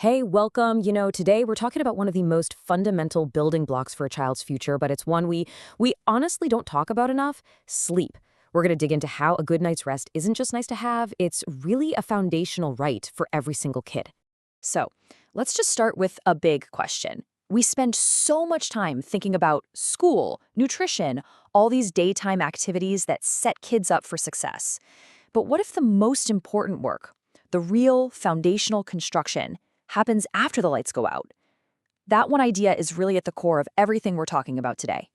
Hey, welcome. Today we're talking about one of the most fundamental building blocks for a child's future, but it's one we honestly don't talk about enough, sleep. We're going to dig into how a good night's rest isn't just nice to have, it's really a foundational right for every single kid. So, let's just start with a big question. We spend so much time thinking about school, nutrition, all these daytime activities that set kids up for success. But what if the most important work, the real foundational construction, happens after the lights go out? That one idea is really at the core of everything we're talking about today.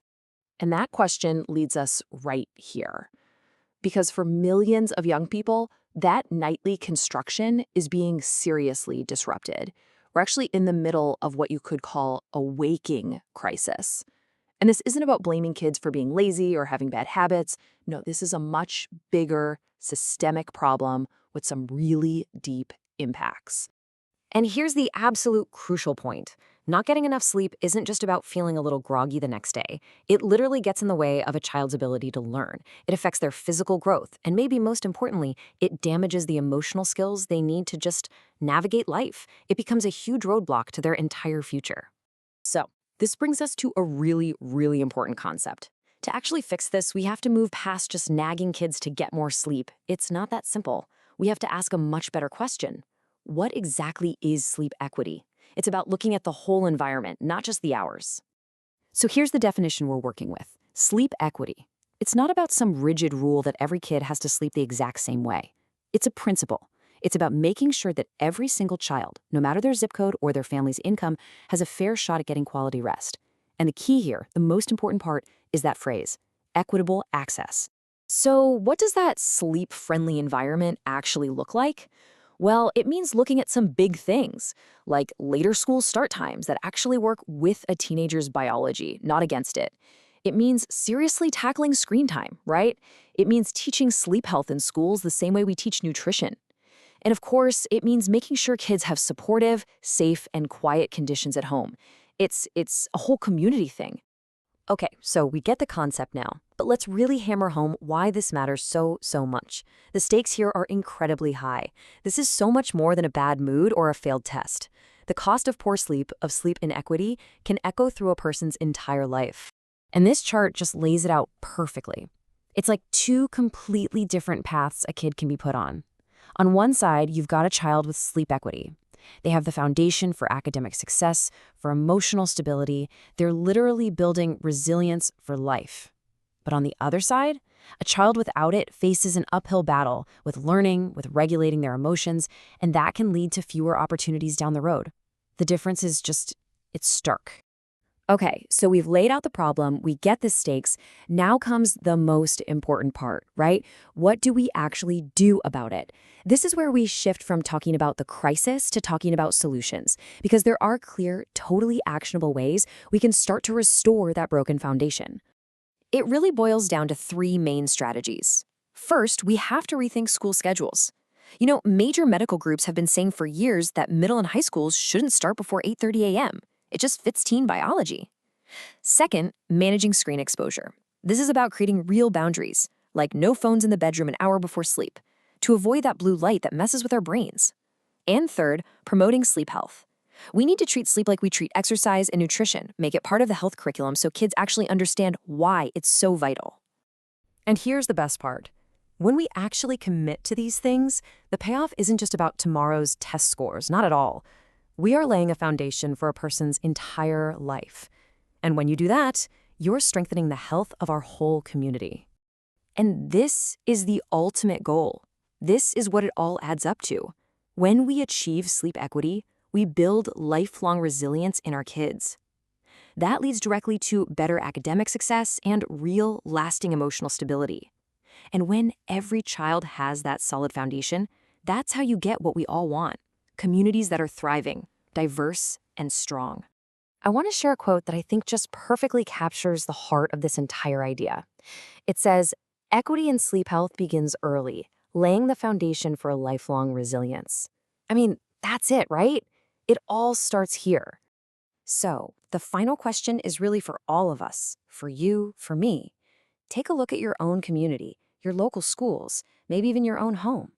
And that question leads us right here. Because for millions of young people, that nightly construction is being seriously disrupted. We're actually in the middle of what you could call a waking crisis. And this isn't about blaming kids for being lazy or having bad habits. No, this is a much bigger systemic problem with some really deep impacts. And here's the absolute crucial point. Not getting enough sleep isn't just about feeling a little groggy the next day. It literally gets in the way of a child's ability to learn. It affects their physical growth, and maybe most importantly, it damages the emotional skills they need to just navigate life. It becomes a huge roadblock to their entire future. So, this brings us to a really, really important concept. To actually fix this, we have to move past just nagging kids to get more sleep. It's not that simple. We have to ask a much better question. What exactly is sleep equity? It's about looking at the whole environment, not just the hours. So here's the definition we're working with. Sleep equity. It's not about some rigid rule that every kid has to sleep the exact same way. It's a principle. It's about making sure that every single child, no matter their zip code or their family's income, has a fair shot at getting quality rest. And the key here, the most important part, is that phrase, equitable access. So what does that sleep-friendly environment actually look like? Well, it means looking at some big things, like later school start times that actually work with a teenager's biology, not against it. It means seriously tackling screen time, right? It means teaching sleep health in schools the same way we teach nutrition. And of course, it means making sure kids have supportive, safe, and quiet conditions at home. It's a whole community thing. Okay, so we get the concept now, but let's really hammer home why this matters so much. The stakes here are incredibly high. This is so much more than a bad mood or a failed test. The cost of poor sleep, of sleep inequity, can echo through a person's entire life. And this chart just lays it out perfectly. It's like two completely different paths a kid can be put on. On one side, you've got a child with sleep equity. They have the foundation for academic success, for emotional stability. They're literally building resilience for life. But on the other side, a child without it faces an uphill battle with learning, with regulating their emotions, and that can lead to fewer opportunities down the road. The difference is it's stark. Okay, so we've laid out the problem, we get the stakes. Now comes the most important part, right? What do we actually do about it? This is where we shift from talking about the crisis to talking about solutions, because there are clear, totally actionable ways we can start to restore that broken foundation. It really boils down to three main strategies. First, we have to rethink school schedules. Major medical groups have been saying for years that middle and high schools shouldn't start before 8:30 a.m. It just fits teen biology. Second, managing screen exposure. This is about creating real boundaries, like no phones in the bedroom an hour before sleep, to avoid that blue light that messes with our brains. And third, promoting sleep health. We need to treat sleep like we treat exercise and nutrition, make it part of the health curriculum so kids actually understand why it's so vital. And here's the best part. When we actually commit to these things, the payoff isn't just about tomorrow's test scores, not at all. We are laying a foundation for a person's entire life. And when you do that, you're strengthening the health of our whole community. And this is the ultimate goal. This is what it all adds up to. When we achieve sleep equity, we build lifelong resilience in our kids. That leads directly to better academic success and real, lasting emotional stability. And when every child has that solid foundation, that's how you get what we all want. Communities that are thriving, diverse, and strong. I want to share a quote that I think just perfectly captures the heart of this entire idea. It says, "Equity in sleep health begins early, laying the foundation for a lifelong resilience." I mean, that's it, right? It all starts here. So, the final question is really for all of us, for you, for me. Take a look at your own community, your local schools, maybe even your own home.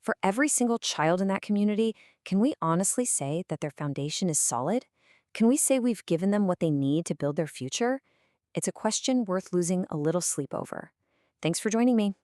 For every single child in that community, can we honestly say that their foundation is solid? Can we say we've given them what they need to build their future? It's a question worth losing a little sleep over. Thanks for joining me.